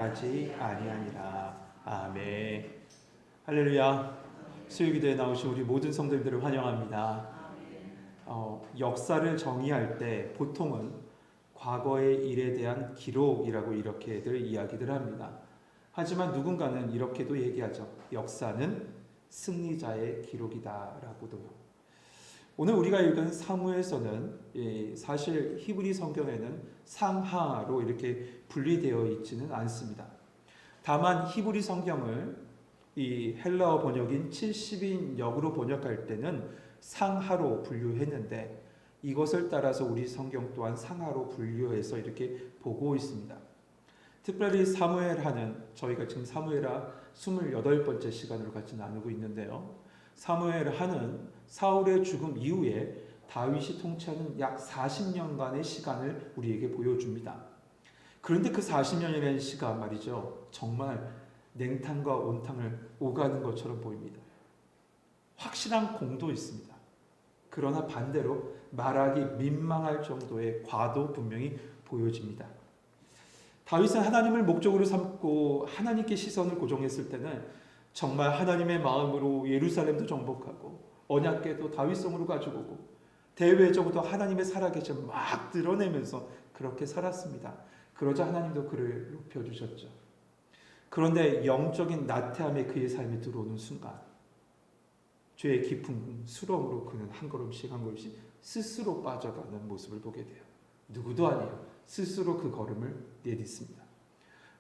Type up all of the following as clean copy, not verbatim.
하지 아니하니라. 아멘. 할렐루야. 수요기도에 나오신 우리 모든 성도님들을 환영합니다. 역사를 정의할 때 보통은 과거의 일에 대한 기록이라고 이렇게들 이야기들 합니다. 하지만 누군가는 이렇게도 얘기하죠. 역사는 승리자의 기록이다라고도요. 오늘 우리가 읽은 사무엘서는 사실 히브리 성경에는 상하로 이렇게 분리되어 있지는 않습니다. 다만 히브리 성경을 이 헬라어 번역인 70인역으로 번역할 때는 상하로 분류했는데 이것을 따라서 우리 성경 또한 상하로 분류해서 이렇게 보고 있습니다. 특별히 사무엘하는 저희가 지금 사무엘하 28번째 시간으로 같이 나누고 있는데요. 사무엘하는 사울의 죽음 이후에 다윗이 통치하는 약 40년간의 시간을 우리에게 보여줍니다. 그런데 그 40년이라는 시간 말이죠. 정말 냉탕과 온탕을 오가는 것처럼 보입니다. 확실한 공도 있습니다. 그러나 반대로 말하기 민망할 정도의 과도 분명히 보여집니다. 다윗은 하나님을 목적으로 삼고 하나님께 시선을 고정했을 때는 정말 하나님의 마음으로 예루살렘도 정복하고 언약궤도 다윗성으로 가지고 오고 대외적으로도 하나님의 살아계심을 막 드러내면서 그렇게 살았습니다. 그러자 하나님도 그를 높여주셨죠. 그런데 영적인 나태함에 그의 삶에 들어오는 순간 죄의 깊은 수렁으로 그는 한 걸음씩 한 걸음씩 스스로 빠져가는 모습을 보게 돼요. 누구도 아니에요. 스스로 그 걸음을 내딛습니다.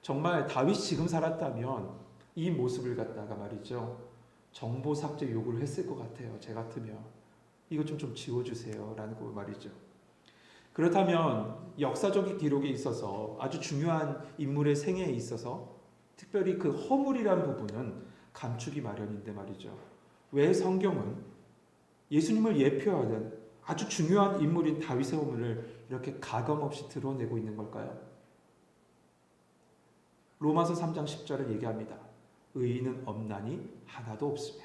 정말 다윗이 지금 살았다면 이 모습을 갖다가 말이죠. 정보 삭제 요구를 했을 것 같아요. 제 같으면 이거 좀 지워주세요 라는 거 말이죠. 그렇다면 역사적인 기록에 있어서 아주 중요한 인물의 생애에 있어서 특별히 그 허물이라는 부분은 감추기 마련인데 말이죠. 왜 성경은 예수님을 예표하는 아주 중요한 인물인 다윗의 허물을 이렇게 가감없이 드러내고 있는 걸까요? 로마서 3장 10절은 얘기합니다. 의인은 없나니 하나도 없으며.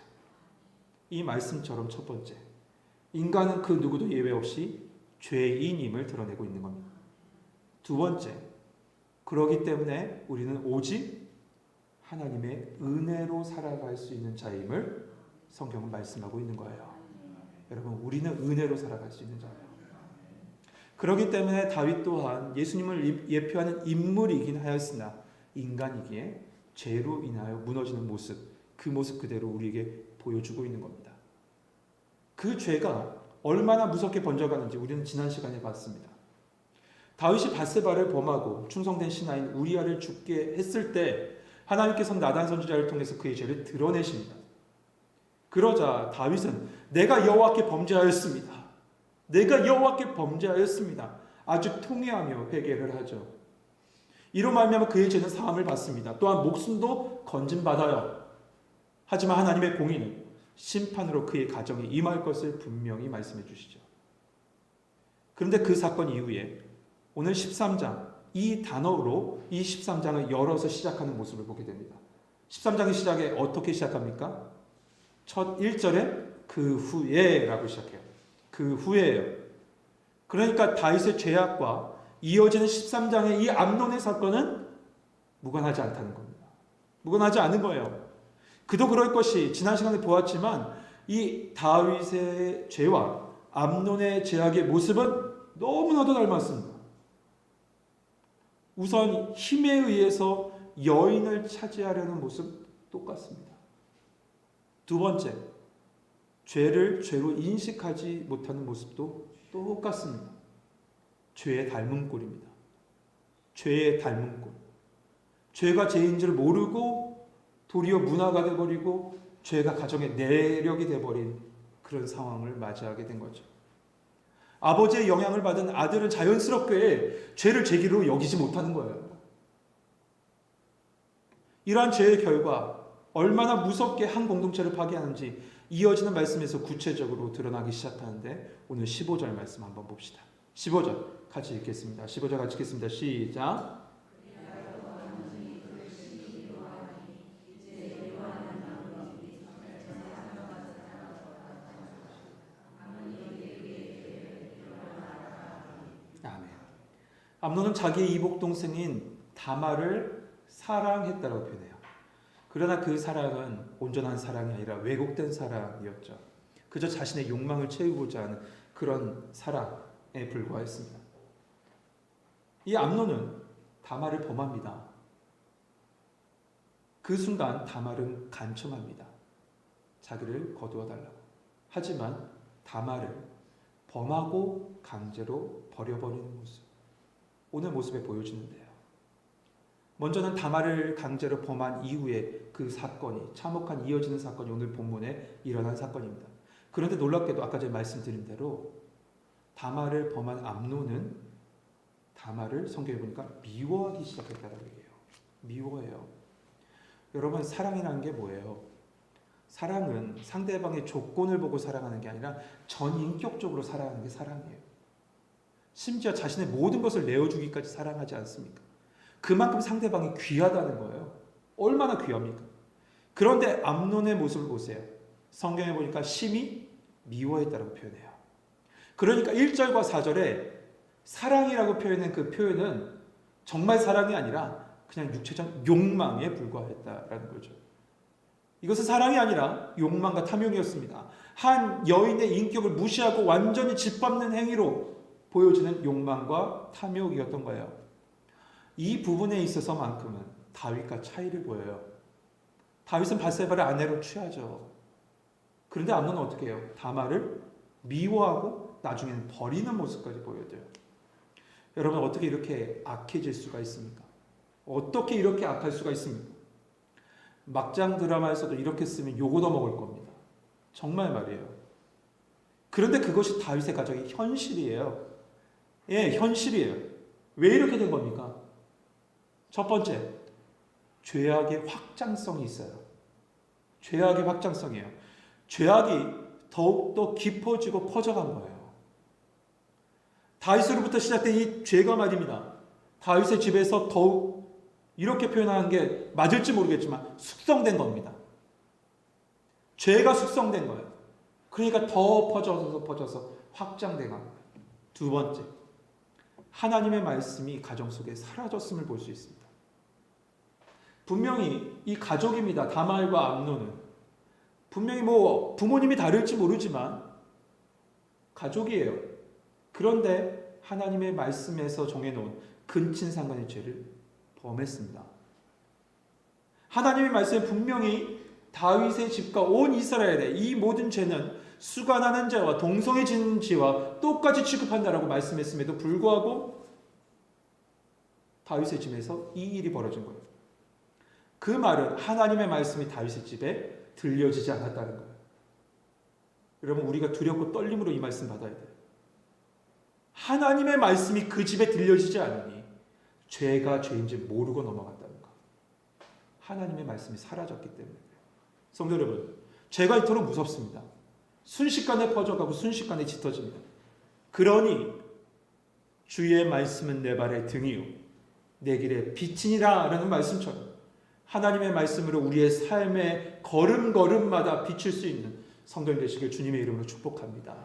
이 말씀처럼 첫 번째, 인간은 그 누구도 예외 없이 죄인임을 드러내고 있는 겁니다. 두 번째, 그러기 때문에 우리는 오직 하나님의 은혜로 살아갈 수 있는 자임을 성경은 말씀하고 있는 거예요. 여러분, 우리는 은혜로 살아갈 수 있는 자예요. 그렇기 때문에 다윗 또한 예수님을 예표하는 인물이긴 하였으나 인간이기에 죄로 인하여 무너지는 모습, 그 모습 그대로 우리에게 보여주고 있는 겁니다. 그 죄가 얼마나 무섭게 번져가는지 우리는 지난 시간에 봤습니다. 다윗이 밧세바를 범하고 충성된 신하인 우리아를 죽게 했을 때 하나님께서는 나단 선지자를 통해서 그의 죄를 드러내십니다. 그러자 다윗은 내가 여호와께 범죄하였습니다. 내가 여호와께 범죄하였습니다. 아주 통회하며 회개를 하죠. 이로 말미암아 그의 죄는 사함을 받습니다. 또한 목숨도 건진받아요. 하지만 하나님의 공의는 심판으로 그의 가정에 임할 것을 분명히 말씀해 주시죠. 그런데 그 사건 이후에 오늘 13장 이 단어로 이 13장을 열어서 시작하는 모습을 보게 됩니다. 13장의 시작에 어떻게 시작합니까? 첫 1절에 그 후에 라고 시작해요. 그 후에예요. 그러니까 다윗의 죄악과 이어지는 13장의 이 암논의 사건은 무관하지 않다는 겁니다. 무관하지 않은 거예요. 그도 그럴 것이 지난 시간에 보았지만 이 다윗의 죄와 암논의 죄악의 모습은 너무나도 닮았습니다. 우선 힘에 의해서 여인을 차지하려는 모습 똑같습니다. 두 번째, 죄를 죄로 인식하지 못하는 모습도 똑같습니다. 죄의 닮은 꼴입니다. 죄의 닮은 꼴. 죄가 죄인 줄 모르고 도리어 문화가 되어버리고 죄가 가정의 내력이 되어버린 그런 상황을 맞이하게 된 거죠. 아버지의 영향을 받은 아들은 자연스럽게 죄를 죄기로 여기지 못하는 거예요. 이러한 죄의 결과 얼마나 무섭게 한 공동체를 파괴하는지 이어지는 말씀에서 구체적으로 드러나기 시작하는데 오늘 15절 말씀 한번 봅시다. 15절 같이 읽겠습니다. 15절 같이 읽겠습니다. 시작. 아멘. 암논은 자기의 이복 동생인 다말을 사랑했다라고 표현해요. 그러나 그 사랑은 온전한 사랑이 아니라 왜곡된 사랑이었죠. 그저 자신의 욕망을 채우고자 하는 그런 사랑에 불과했습니다. 이 암논은 다말을 범합니다. 그 순간 다말은 간청합니다. 자기를 거두어 달라고. 하지만 다말을 범하고 강제로 버려버리는 모습. 오늘 모습에 보여지는데요. 먼저는 다말을 강제로 범한 이후에 그 사건이 참혹한 이어지는 사건이 오늘 본문에 일어난 사건입니다. 그런데 놀랍게도 아까 전에 말씀드린 대로 다말을 범한 암논은 다말을 성경에 보니까 미워하기 시작했다는 얘기예요. 미워해요. 여러분, 사랑이라는 게 뭐예요? 사랑은 상대방의 조건을 보고 사랑하는 게 아니라 전인격적으로 사랑하는 게 사랑이에요. 심지어 자신의 모든 것을 내어주기까지 사랑하지 않습니까? 그만큼 상대방이 귀하다는 거예요. 얼마나 귀합니까? 그런데 암논의 모습을 보세요. 성경에 보니까 심히 미워했다고 표현해요. 그러니까 1절과 4절에 사랑이라고 표현한 그 표현은 정말 사랑이 아니라 그냥 육체적 욕망에 불과했다라는 거죠. 이것은 사랑이 아니라 욕망과 탐욕이었습니다. 한 여인의 인격을 무시하고 완전히 짓밟는 행위로 보여지는 욕망과 탐욕이었던 거예요. 이 부분에 있어서만큼은 다윗과 차이를 보여요. 다윗은 밧세바를 아내로 취하죠. 그런데 암논은 어떻게 해요? 다말을 미워하고 나중에는 버리는 모습까지 보여줘요. 여러분, 어떻게 이렇게 악해질 수가 있습니까? 어떻게 이렇게 악할 수가 있습니까? 막장 드라마에서도 이렇게 쓰면 욕 얻어먹을 겁니다. 정말 말이에요. 그런데 그것이 다윗의 가정의 현실이에요. 예, 현실이에요. 왜 이렇게 된 겁니까? 첫 번째, 죄악의 확장성이 있어요. 죄악의 확장성이에요. 죄악이 더욱더 깊어지고 커져간 거예요. 다윗으로부터 시작된 이 죄가 말입니다. 다윗의 집에서 더욱 이렇게 표현하는 게 맞을지 모르겠지만 숙성된 겁니다. 죄가 숙성된 거예요. 그러니까 더 퍼져서 확장된 거예요. 두 번째, 하나님의 말씀이 가정 속에 사라졌음을 볼 수 있습니다. 분명히 이 가족입니다. 다말과 암논은 분명히 부모님이 다를지 모르지만 가족이에요. 그런데 하나님의 말씀에서 정해놓은 근친상간의 죄를 범했습니다. 하나님의 말씀에 분명히 다윗의 집과 온 이스라엘의 이 모든 죄는 수간하는 자와 동성애짓는 죄와 똑같이 취급한다라고 말씀했음에도 불구하고 다윗의 집에서 이 일이 벌어진 거예요. 그 말은 하나님의 말씀이 다윗의 집에 들려지지 않았다는 거예요. 여러분, 우리가 두렵고 떨림으로 이 말씀 받아야 돼요. 하나님의 말씀이 그 집에 들려지지 않으니 죄가 죄인지 모르고 넘어갔다는 거. 하나님의 말씀이 사라졌기 때문에. 성도 여러분, 죄가 이토록 무섭습니다. 순식간에 퍼져가고 순식간에 짙어집니다. 그러니 주의 말씀은 내 발의 등이요 내 길의 빛이니라 라는 말씀처럼 하나님의 말씀으로 우리의 삶의 걸음걸음마다 비칠 수 있는 성도님 되시길 주님의 이름으로 축복합니다.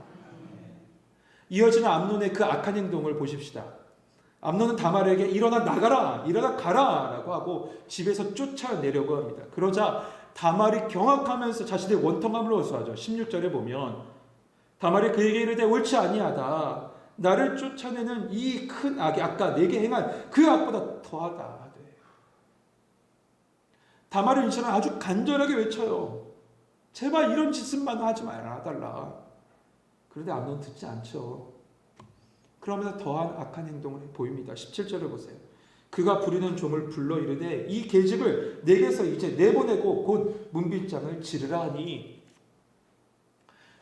이어지는 암논의 그 악한 행동을 보십시다. 암논은 다말에게 일어나 나가라, 일어나 가라 라고 하고 집에서 쫓아내려고 합니다. 그러자 다말이 경악하면서 자신의 원통함을 호소하죠. 16절에 보면 다말이 그에게 이르되 옳지 아니하다. 나를 쫓아내는 이 큰 악이 아까 내게 행한 그 악보다 더하다. 다말은 이처럼 아주 간절하게 외쳐요. 제발 이런 짓은만 하지 말아달라. 그런데 암논은 듣지 않죠. 그러면서 더한 악한 행동을 보입니다. 17절을 보세요. 그가 부리는 종을 불러 이르되 이 계집을 내게서 이제 내보내고 곧 문빗장을 지르라 하니.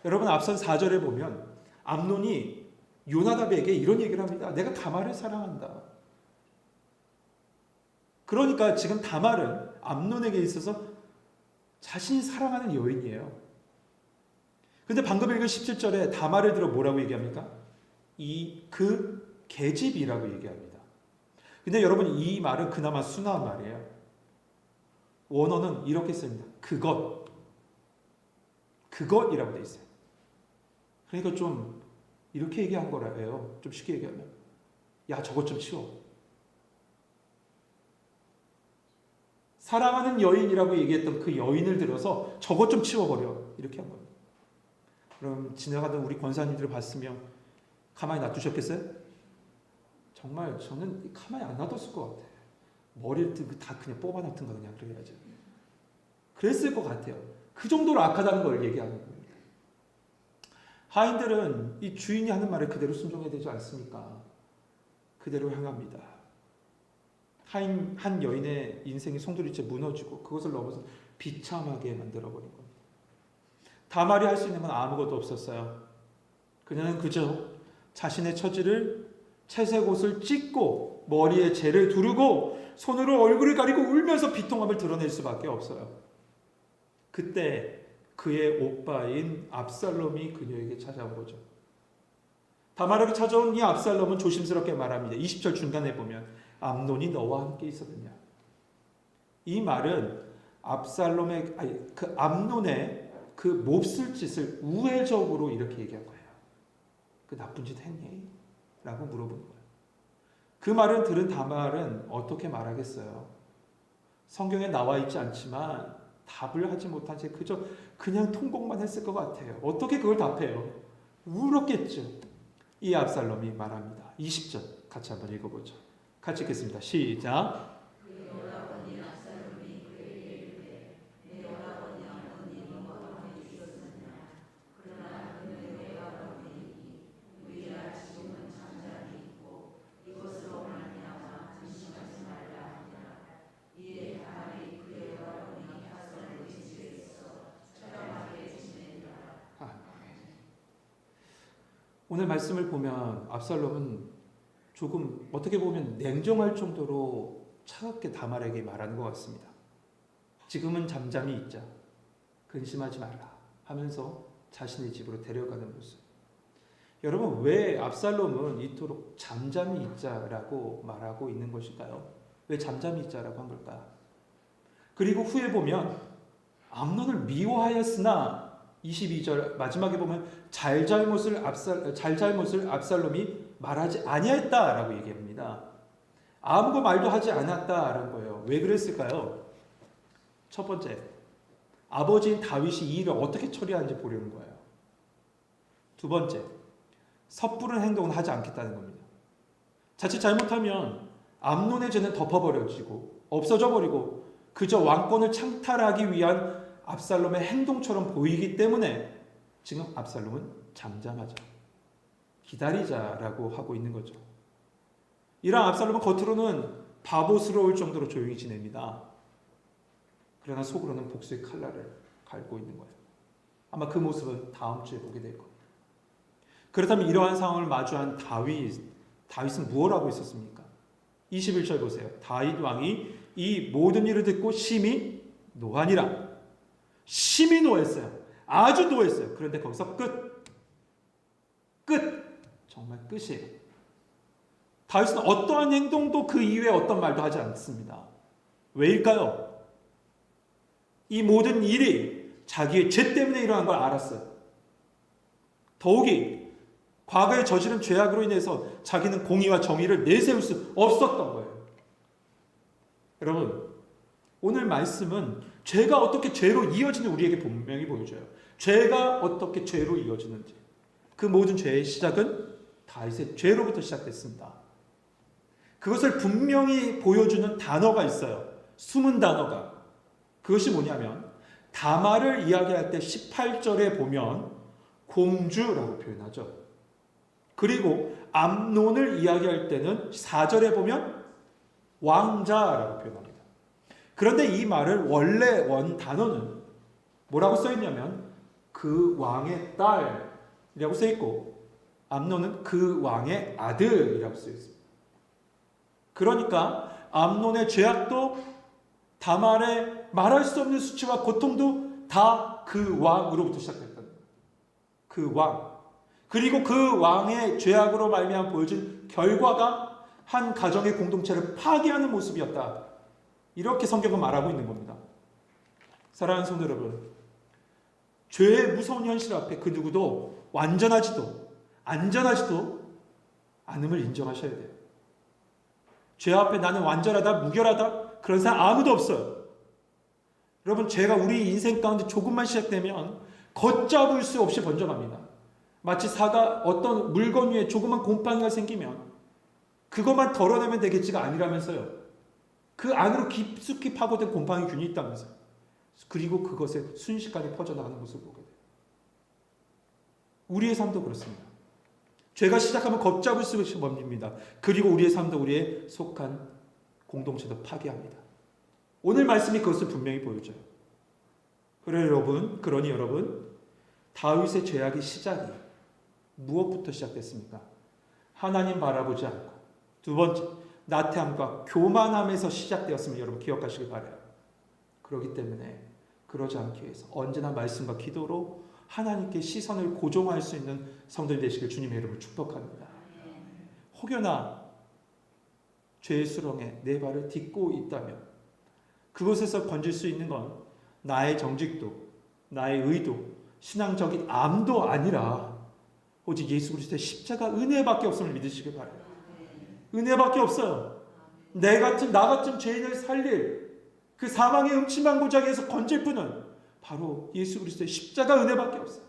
여러분, 앞선 4절에 보면 암논이 요나답에게 이런 얘기를 합니다. 내가 다말을 사랑한다. 그러니까 지금 다말은 암논에게 있어서 자신이 사랑하는 여인이에요. 근데 방금 읽은 17절에 다말을 들어 뭐라고 얘기합니까? 그 계집이라고 얘기합니다. 근데 여러분, 이 말은 그나마 순화한 말이에요. 원어는 이렇게 씁니다. 그것이라고 돼 있어요. 그러니까 좀 이렇게 얘기한 거라요. 좀 쉽게 얘기하면 야, 저것 좀 치워. 사랑하는 여인이라고 얘기했던 그 여인을 들어서 저것 좀 치워버려. 이렇게 한 겁니다. 그럼 지나가던 우리 권사님들을 봤으면 가만히 놔두셨겠어요? 정말 저는 가만히 안 놔뒀을 것 같아요. 머리를 다 그냥 뽑아놓든가 그냥 그래야죠. 그랬을 것 같아요. 그 정도로 악하다는 걸 얘기하는 겁니다. 하인들은 이 주인이 하는 말에 그대로 순종해야 되지 않습니까? 그대로 향합니다. 한 여인의 인생이 송두리째 무너지고 그것을 넘어서 비참하게 만들어버린 겁니다. 다말이 할 수 있는 건 아무것도 없었어요. 그녀는 그저 자신의 처지를 채색 옷을 찢고 머리에 재를 두르고 손으로 얼굴을 가리고 울면서 비통함을 드러낼 수밖에 없어요. 그때 그의 오빠인 압살롬이 그녀에게 찾아온 거죠. 다말에게 찾아온 이 압살롬은 조심스럽게 말합니다. 20절 중간에 보면 암논이 너와 함께 있었느냐. 이 말은 그 암논의 그 몹쓸 짓을 우회적으로 이렇게 얘기한 거예요. 그 나쁜 짓 했니? 라고 물어보는 거예요. 그 말을 들은 다말은 어떻게 말하겠어요? 성경에 나와 있지 않지만 답을 하지 못한 채 그저 그냥 통곡만 했을 것 같아요. 어떻게 그걸 답해요? 울었겠죠. 이 압살롬이 말합니다. 20절 같이 한번 읽어보죠. 같이 읽겠습니다. 시작. 오늘 말씀을 보면 압살롬은 조금 어떻게 보면 냉정할 정도로 차갑게 다말에게 말하는 것 같습니다. 지금은 잠잠히 있자. 근심하지 말라 하면서 자신의 집으로 데려가는 모습. 여러분, 왜 압살롬은 이토록 잠잠히 있자라고 말하고 있는 것일까요? 왜 잠잠히 있자라고 한 걸까요? 그리고 후에 보면 암논을 미워하였으나 22절 마지막에 보면 잘잘못을 압살롬이 말하지 아니했다라고 얘기합니다. 아무 말도 하지 않았다라는 거예요. 왜 그랬을까요? 첫 번째, 아버지인 다윗이 이 일을 어떻게 처리하는지 보려는 거예요. 두 번째, 섣부른 행동은 하지 않겠다는 겁니다. 자칫 잘못하면 암논의 죄는 덮어버려지고 없어져 버리고 그저 왕권을 창탈하기 위한 압살롬의 행동처럼 보이기 때문에 지금 압살롬은 잠잠하자, 기다리자라고 하고 있는 거죠. 이런 압살롬은 겉으로는 바보스러울 정도로 조용히 지냅니다. 그러나 속으로는 복수의 칼날을 갈고 있는 거예요. 아마 그 모습은 다음 주에 보게 될 겁니다. 그렇다면 이러한 상황을 마주한 다윗은 무엇을 하고 있었습니까? 21절 보세요. 다윗 왕이 이 모든 일을 듣고 심히 노하니라. 심히 노했어요. 아주 노했어요. 그런데 거기서 끝. 정말 끝이에요. 다윗은 어떠한 행동도 그 이외에 어떤 말도 하지 않습니다. 왜일까요? 이 모든 일이 자기의 죄 때문에 일어난 걸 알았어요. 더욱이 과거에 저지른 죄악으로 인해서 자기는 공의와 정의를 내세울 수 없었던 거예요. 여러분, 오늘 말씀은 죄가 어떻게 죄로 이어지는 우리에게 분명히 보여줘요. 죄가 어떻게 죄로 이어지는지. 그 모든 죄의 시작은 다윗의 죄로부터 시작됐습니다. 그것을 분명히 보여주는 단어가 있어요. 숨은 단어가. 그것이 뭐냐면 다말을 이야기할 때 18절에 보면 공주라고 표현하죠. 그리고 암논을 이야기할 때는 4절에 보면 왕자라고 표현합니다. 그런데 이 말을 원래 원 단어는 뭐라고 써있냐면 그 왕의 딸이라고 써있고 암논은 그 왕의 아들이라고 써있습니다. 그러니까 암논의 죄악도 다말의 말할 수 없는 수치와 고통도 다 그 왕으로부터 시작됐다는 거예요. 그 왕. 그리고 그 왕의 죄악으로 말미암아 보여준 결과가 한 가정의 공동체를 파괴하는 모습이었다. 이렇게 성경은 말하고 있는 겁니다. 사랑하는 성도 여러분, 죄의 무서운 현실 앞에 그 누구도 완전하지도 안전하지도 않음을 인정하셔야 돼요. 죄 앞에 나는 완전하다, 무결하다 그런 사람 아무도 없어요. 여러분, 죄가 우리 인생 가운데 조금만 시작되면 걷잡을 수 없이 번져갑니다. 마치 어떤 물건 위에 조그만 곰팡이가 생기면 그것만 덜어내면 되겠지가 아니라면서요. 그 안으로 깊숙이 파고든 곰팡이균이 있다면서요. 그리고 그것에 순식간에 퍼져나가는 모습을 보게 돼요. 우리의 삶도 그렇습니다. 죄가 시작하면 걷잡을 수 없이 번집니다. 그리고 우리의 삶도 우리의 속한 공동체도 파괴합니다. 오늘 말씀이 그것을 분명히 보여줘요. 그러니 여러분, 다윗의 죄악의 시작이 무엇부터 시작됐습니까? 하나님 바라보지 않고, 두 번째, 나태함과 교만함에서 시작되었음을 여러분 기억하시길 바라요. 그렇기 때문에 그러지 않기 위해서 언제나 말씀과 기도로 하나님께 시선을 고정할 수 있는 성도님 되시길 주님의 이름으로 축복합니다. 혹여나 죄의 수렁에 내 발을 딛고 있다면 그곳에서 건질 수 있는 건 나의 정직도, 나의 의도, 신앙적인 암도 아니라 오직 예수 그리스도의 십자가 은혜밖에 없음을 믿으시길 바라요. 은혜밖에 없어요. 나 같은 죄인을 살릴 그 사망의 음침한 고장에서 건질 분은 바로 예수 그리스도의 십자가 은혜밖에 없어요.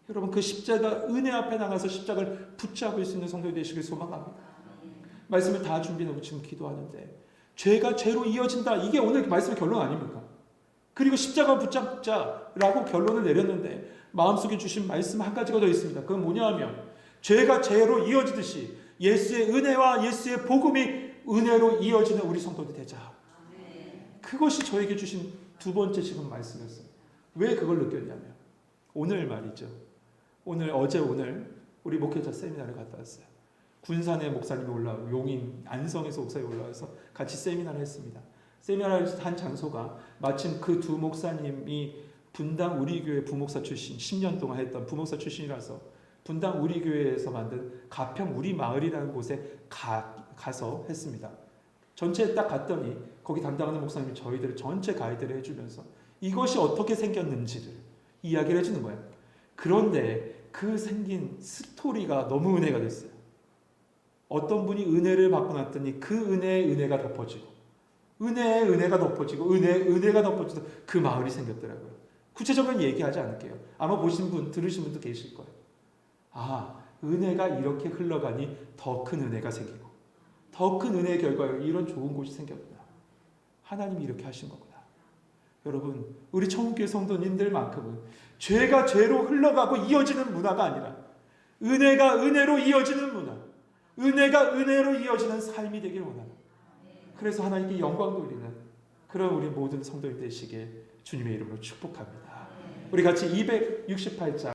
여러분, 그 십자가 은혜 앞에 나가서 십자가를 붙잡을 수 있는 성도가 되시길 소망합니다. 말씀을 다 준비해놓고 지금 기도하는데 죄가 죄로 이어진다. 이게 오늘 말씀의 결론 아닙니까? 그리고 십자가 붙잡자라고 결론을 내렸는데 마음속에 주신 말씀 한 가지가 더 있습니다. 그건 뭐냐 하면 죄가 죄로 이어지듯이 예수의 은혜와 예수의 복음이 은혜로 이어지는 우리 성도들 되자. 그것이 저에게 주신 두 번째 지금 말씀이었어요. 왜 그걸 느꼈냐면 오늘 말이죠. 오늘 우리 목회자 세미나를 갔다 왔어요. 군산에 목사님이 올라오고 용인 안성에서 목사님이 올라와서 같이 세미나를 했습니다. 세미나를 한 장소가 마침 그 두 목사님이 분당 우리교회 부목사 출신 10년 동안 했던 부목사 출신이라서 분당 우리교회에서 만든 가평 우리마을이라는 곳에 가서 했습니다. 전체에 딱 갔더니 거기 담당하는 목사님이 저희들 전체 가이드를 해주면서 이것이 어떻게 생겼는지를 이야기를 해주는 거예요. 그런데 그 생긴 스토리가 너무 은혜가 됐어요. 어떤 분이 은혜를 받고 났더니 그 은혜의 은혜가 덮어지고 은혜의 은혜가 덮어지고 은혜가 덮어지고 그 마을이 생겼더라고요. 구체적으로 얘기하지 않을게요. 아마 들으신 분도 계실 거예요. 아, 은혜가 이렇게 흘러가니 더 큰 은혜가 생기고 더 큰 은혜의 결과로 이런 좋은 곳이 생겼구나. 하나님이 이렇게 하신 거구나. 여러분, 우리 천국교회 성도님들만큼은 죄가 죄로 흘러가고 이어지는 문화가 아니라 은혜가 은혜로 이어지는 문화, 은혜가 은혜로 이어지는 삶이 되길 원합니다. 그래서 하나님께 영광 돌리는 그런 우리 모든 성도들 되시길 주님의 이름으로 축복합니다. 우리 같이 268장